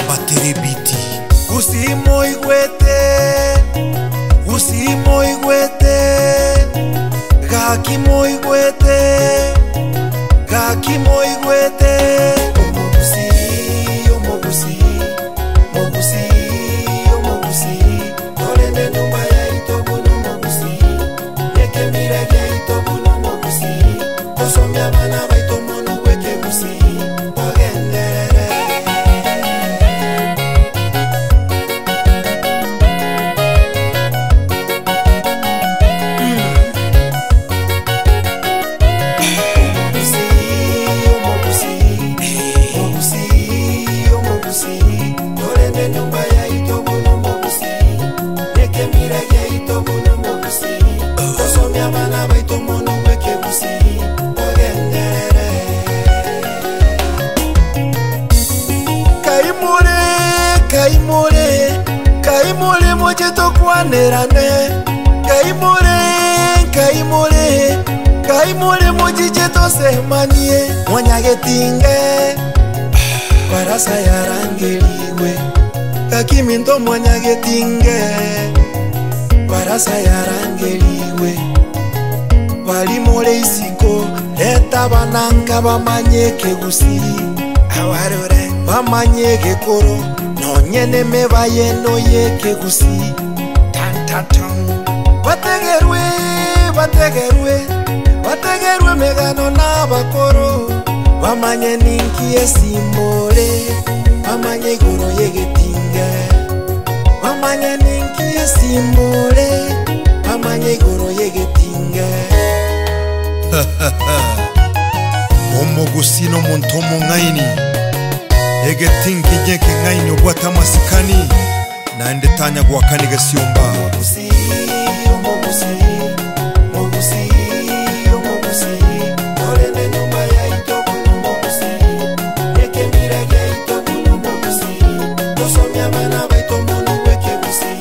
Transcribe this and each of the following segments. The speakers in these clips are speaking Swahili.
Baterebiti Usimo igwete Gaki mo igwete Omogusi Olende numba ya itobuno mogusi Yeke mirage itobuno mogusi Osomya bana baito mono weke gusi Ogendere Kaimure moche tokwanerane Kaimure moche tosemanie Mwanyagetinge Barasa yarangeliwe Kakiminto mwanyagetinge Barasa yarangeliwe Walimole isiko Leta bananka bamanyeke gusi Awarure bamanyeke koro Nonyene mebaye no yeke gusi Tantatang Bategerwe megano na bakoro Bamanye ninki esimole Bamanye igoro yegetinga Bamanye ninki esimole Bamanye igoro yegetinga Omogusi no montomo ngaini Egetingi nyeke ngaini obwata masikani Na endetanya guakani gasiomba Omogusi Olende numba ya itobuno mogusi Yeke mirage itobuno mogusi Osomya bana baito mono weke gusi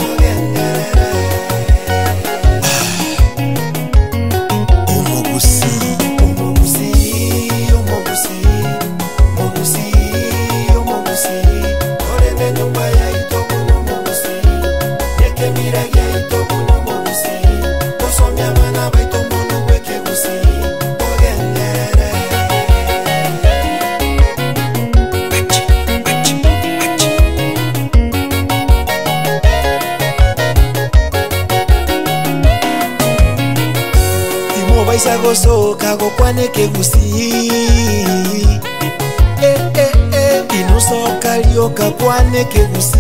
Ogenderere Omogusi Olende numba ya itobuno mogusi Yeke mirage itobuno mogusi Osomya bana baito mono weke gusi Ogenderere Timo baisa gosoka gokwaneke gusi Inusoka lioka kwaneke gusi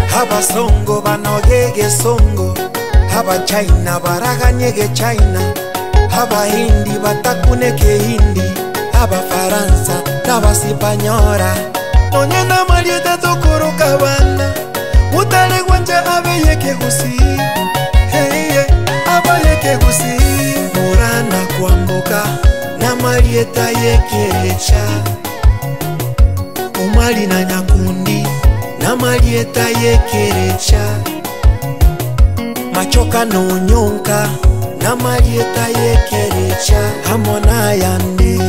Haba songo banogege songo Haba China baraganyege China Haba Hindi batakuneke Hindi Haba Faransa nabasipanyora Nonyena marieta tokoroka bana Mutale gwanja abeyeke gusi Abeyeke gusi Murana kwamboka na marieta yekerecha Umali na nyakundi na marieta yekerecha Machoka no nyonka na marieta yekerecha Hamona yande